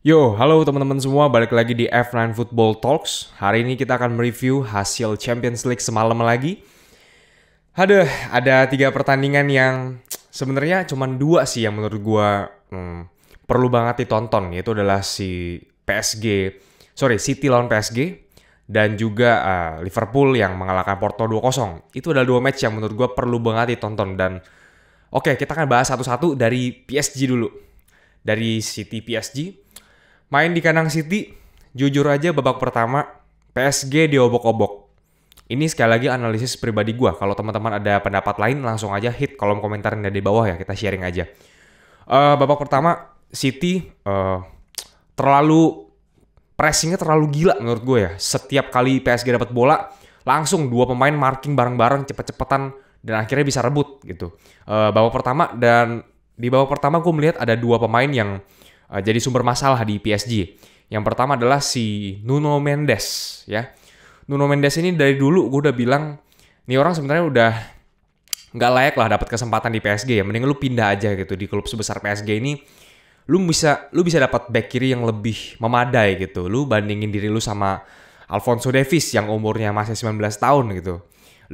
Yo, halo teman-teman semua, balik lagi di F9 Football Talks. Hari ini kita akan mereview hasil Champions League semalam lagi. Ada 3 pertandingan yang sebenarnya cuma 2 sih yang menurut gua perlu banget ditonton, yaitu adalah City lawan PSG dan juga Liverpool yang mengalahkan Porto 2-0. Itu adalah 2 match yang menurut gua perlu banget ditonton dan oke, kita akan bahas satu-satu dari PSG dulu. Dari City PSG. Main di kandang City, jujur aja babak pertama PSG diobok-obok. Ini sekali lagi analisis pribadi gue. Kalau teman-teman ada pendapat lain, langsung aja hit kolom komentar yang ada di bawah ya, kita sharing aja. Babak pertama, City pressingnya terlalu gila menurut gue ya. Setiap kali PSG dapat bola, langsung 2 pemain marking bareng-bareng, cepet-cepetan, dan akhirnya bisa rebut gitu. Di babak pertama gue melihat ada 2 pemain yang jadi sumber masalah di PSG. Yang pertama adalah si Nuno Mendes ya. Nuno Mendes ini dari dulu gue udah bilang, nih orang sebenarnya udah nggak layak lah dapat kesempatan di PSG ya. Mending lu pindah aja gitu di klub sebesar PSG ini. Lu bisa dapat back kiri yang lebih memadai gitu. Lu bandingin diri lu sama Alphonso Davies yang umurnya masih 19 tahun gitu.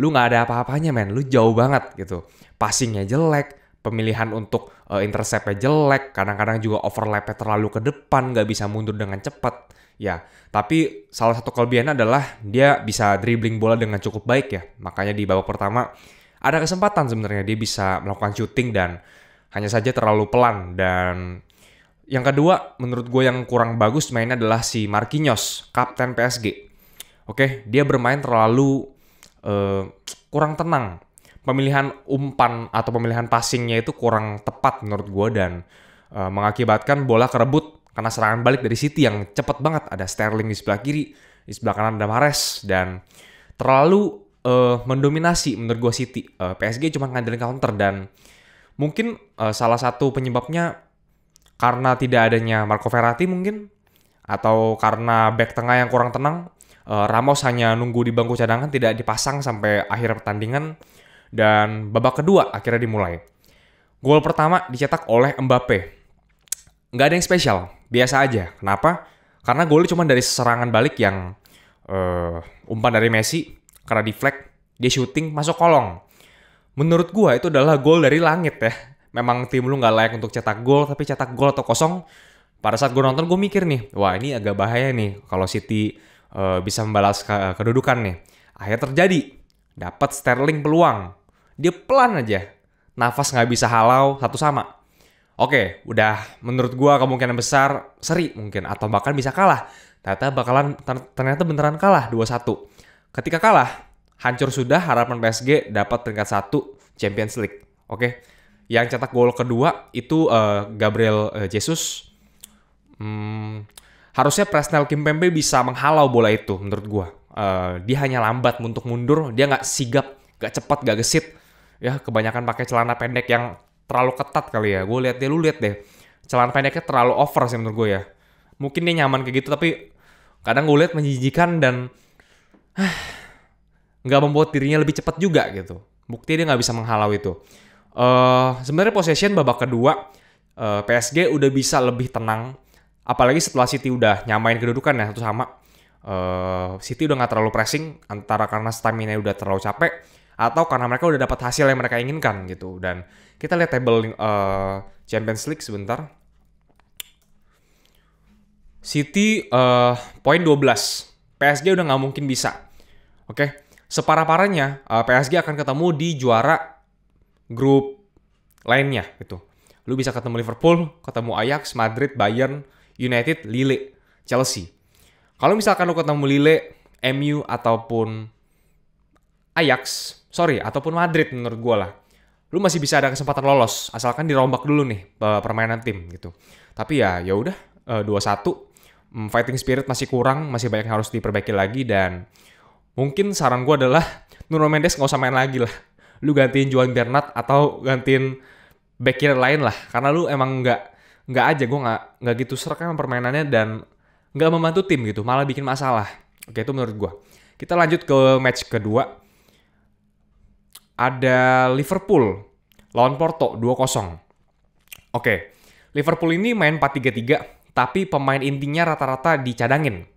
Lu nggak ada apa-apanya men, lu jauh banget gitu. Passingnya jelek, pemilihan untuk interceptnya jelek, kadang-kadang juga overlapnya terlalu ke depan, nggak bisa mundur dengan cepat. Ya, tapi salah satu kelebihannya adalah dia bisa dribbling bola dengan cukup baik ya. Makanya di babak pertama ada kesempatan sebenarnya dia bisa melakukan shooting dan hanya saja terlalu pelan. Dan yang kedua, menurut gue yang kurang bagus mainnya adalah si Marquinhos, kapten PSG. Oke, dia bermain terlalu kurang tenang. Pemilihan umpan atau pemilihan passingnya itu kurang tepat menurut gue dan mengakibatkan bola kerebut karena serangan balik dari City yang cepet banget. Ada Sterling di sebelah kiri, di sebelah kanan ada Mahrez dan terlalu mendominasi menurut gue City. PSG cuma ngandelin counter dan mungkin salah satu penyebabnya karena tidak adanya Marco Verratti mungkin, atau karena back tengah yang kurang tenang. Ramos hanya nunggu di bangku cadangan, tidak dipasang sampai akhir pertandingan. Dan babak kedua akhirnya dimulai. Gol pertama dicetak oleh Mbappe. Nggak ada yang spesial, biasa aja. Kenapa? Karena golnya cuma dari serangan balik yang umpan dari Messi, karena deflect, dia shooting, masuk kolong. Menurut gua itu adalah gol dari langit ya. Memang tim lu nggak layak untuk cetak gol, tapi cetak gol atau kosong. Pada saat gue nonton, gue mikir nih, wah ini agak bahaya nih kalau City bisa membalas kedudukan nih. Akhirnya terjadi, dapat Sterling peluang. Dia pelan aja, nafas nggak bisa halau, 1-1. Oke, udah menurut gua kemungkinan besar seri mungkin, atau bahkan bisa kalah. Ternyata beneran kalah 2-1. Ketika kalah, hancur sudah harapan PSG dapat peringkat 1 Champions League. Oke, yang cetak gol kedua itu Gabriel Jesus. Harusnya Presnel Kimpembe bisa menghalau bola itu menurut gua. Dia hanya lambat untuk mundur, dia nggak sigap, nggak cepat, nggak gesit. Ya, kebanyakan pakai celana pendek yang terlalu ketat kali ya. Lu lihat deh. Celana pendeknya terlalu over sih menurut gue ya. Mungkin dia nyaman kayak gitu, tapi kadang gue lihat menjijikan dan nggak membuat dirinya lebih cepat juga gitu. Buktinya dia nggak bisa menghalau itu. Sebenarnya possession babak kedua, PSG udah bisa lebih tenang. Apalagi setelah City udah nyamain kedudukan ya 1-1. City udah nggak terlalu pressing, antara karena stamina udah terlalu capek, atau karena mereka udah dapat hasil yang mereka inginkan gitu. Dan kita lihat table Champions League sebentar. City poin 12. PSG udah nggak mungkin bisa. Oke, separah-parahnya PSG akan ketemu di juara grup lainnya gitu. Lu bisa ketemu Liverpool, ketemu Ajax, Madrid, Bayern, United, Lille, Chelsea. Kalau misalkan lu ketemu Lille, MU ataupun ataupun Madrid menurut gue lah, lu masih bisa ada kesempatan lolos asalkan dirombak dulu nih permainan tim gitu. Tapi ya udah 2-1, fighting spirit masih kurang, masih banyak yang harus diperbaiki lagi. Dan mungkin saran gue adalah Nuno Mendes nggak usah main lagi lah, lu gantiin Juan Bernat atau gantiin back kiri lain lah, karena lu emang nggak aja, gue nggak gitu serak emang permainannya dan nggak membantu tim gitu, malah bikin masalah. Oke, itu menurut gue. Kita lanjut ke match kedua. Ada Liverpool lawan Porto 2-0. Oke, Liverpool ini main 4-3-3, tapi pemain intinya rata-rata dicadangin.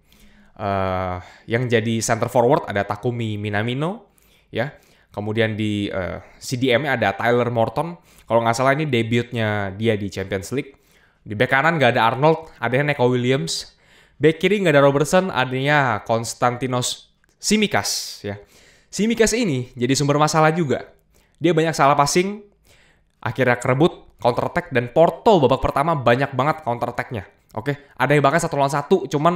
Yang jadi center forward ada Takumi Minamino, ya. Kemudian di CDM-nya ada Tyler Morton. Kalau nggak salah ini debutnya dia di Champions League. Di bek kanan nggak ada Arnold, adanya Neco Williams. Bek kiri nggak ada Robertson, adanya Konstantinos Tsimikas, ya. Tsimikas ini jadi sumber masalah juga. Dia banyak salah passing, akhirnya kerebut, counter attack, dan Porto babak pertama banyak banget counter attack-nya. Oke, ada yang bahkan 1 lawan 1, cuman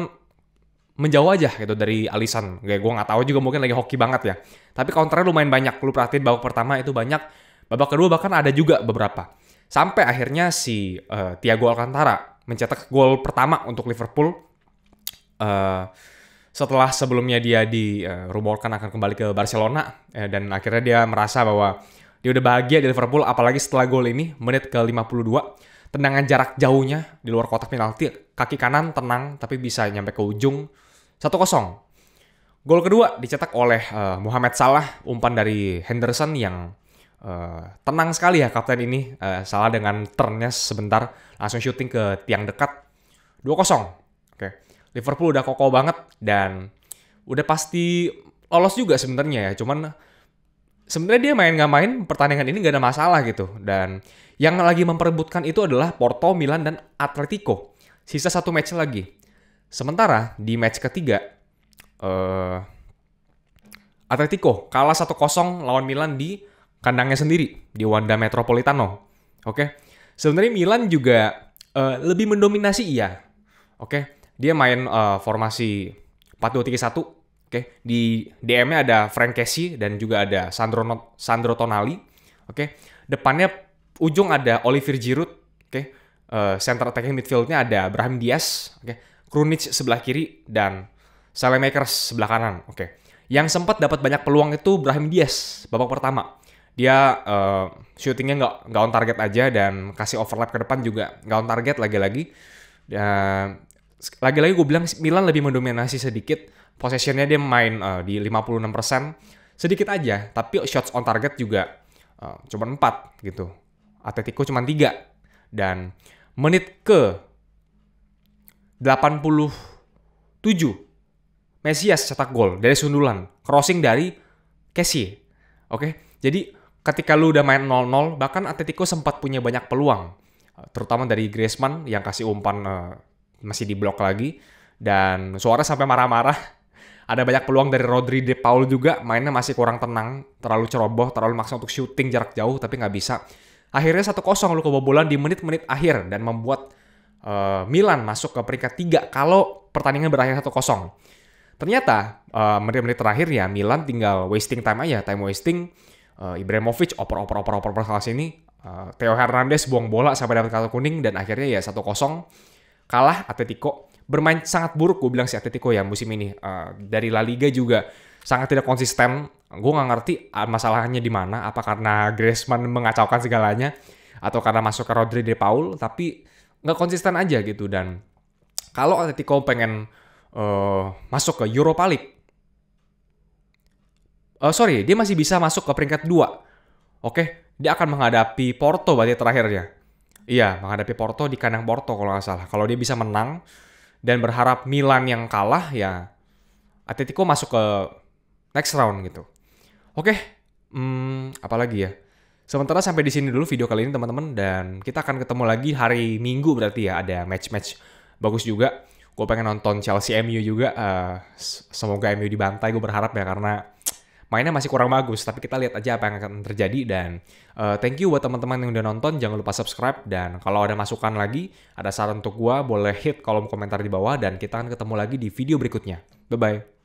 menjauh aja gitu dari Alisson. Kayak gue nggak tahu juga, mungkin lagi hoki banget ya. Tapi counternya lumayan banyak. Lu perhatiin babak pertama itu banyak. Babak kedua bahkan ada juga beberapa. Sampai akhirnya si Thiago Alcantara mencetak gol pertama untuk Liverpool. Setelah sebelumnya dia dirumorkan akan kembali ke Barcelona. Dan akhirnya dia merasa bahwa dia udah bahagia di Liverpool. Apalagi setelah gol ini, menit ke 52. Tendangan jarak jauhnya di luar kotak penalti. Kaki kanan tenang, tapi bisa nyampe ke ujung. 1-0. Gol kedua dicetak oleh Mohamed Salah, umpan dari Henderson yang tenang sekali ya kapten ini. Salah dengan turnnya sebentar, langsung syuting ke tiang dekat. 2-0. Oke. Liverpool udah kokoh banget dan udah pasti lolos juga sebenarnya ya. Cuman sebenarnya dia main nggak main pertandingan ini nggak ada masalah gitu. Dan yang lagi memperebutkan itu adalah Porto, Milan, dan Atletico. Sisa 1 match lagi. Sementara di match ketiga, Atletico kalah 1-0 lawan Milan di kandangnya sendiri, di Wanda Metropolitano. Oke, sebenarnya Milan juga lebih mendominasi iya. Oke, dia main formasi 4-2-3-1. Oke, di DM-nya ada Frank Kessie dan juga ada Sandro Tonali. Oke, depannya ujung ada Olivier Giroud. Oke, center attacking midfield-nya ada Brahim Diaz. Oke, Krunic sebelah kiri dan Saelemaekers sebelah kanan. Oke. Yang sempat dapat banyak peluang itu Brahim Diaz babak pertama. Dia shootingnya nggak on target aja dan kasih overlap ke depan juga nggak on target lagi-lagi. Dan lagi-lagi gue bilang Milan lebih mendominasi sedikit. Possession-nya dia main di 56%. Sedikit aja, tapi shots on target juga cuma 4 gitu. Atletico cuma 3. Dan menit ke 87 Mesias cetak gol dari sundulan, crossing dari Kessie. Oke, jadi ketika lu udah main 0-0, bahkan Atletico sempat punya banyak peluang, terutama dari Griezmann yang kasih umpan masih diblok lagi, dan Suarez sampai marah-marah. Ada banyak peluang dari Rodri de Paul juga, mainnya masih kurang tenang, terlalu ceroboh, terlalu maksa untuk syuting jarak jauh, tapi nggak bisa. Akhirnya 1-0 lu kebobolan di menit-menit akhir dan membuat Milan masuk ke peringkat 3 kalau pertandingan berakhir 1-0. Ternyata menit-menit terakhir ya Milan tinggal wasting time aja, time wasting. Ibrahimovic oper salah sini. Theo Hernandez buang bola sampai dapat kartu kuning dan akhirnya ya 1-0 kalah Atletico. Bermain sangat buruk gue bilang si Atletico ya musim ini. Dari La Liga juga sangat tidak konsisten. Gue nggak ngerti masalahnya di mana. Apa karena Griezmann mengacaukan segalanya atau karena masuk ke Rodri de Paul, tapi nggak konsisten aja gitu. Dan kalau Atletico pengen masuk ke Europa League, dia masih bisa masuk ke peringkat 2. Oke, dia akan menghadapi Porto berarti terakhirnya. Iya, menghadapi Porto di kandang Porto kalau nggak salah. Kalau dia bisa menang dan berharap Milan yang kalah, ya Atletico masuk ke next round gitu. Oke, apalagi ya. Sementara sampai di sini dulu video kali ini teman-teman, dan kita akan ketemu lagi hari Minggu berarti ya, ada match-match bagus juga. Gue pengen nonton Chelsea MU juga, semoga MU dibantai, gue berharap ya, karena mainnya masih kurang bagus, tapi kita lihat aja apa yang akan terjadi. Dan thank you buat teman-teman yang udah nonton, jangan lupa subscribe, dan kalau ada masukan lagi, ada saran untuk gue, boleh hit kolom komentar di bawah, dan kita akan ketemu lagi di video berikutnya. Bye-bye.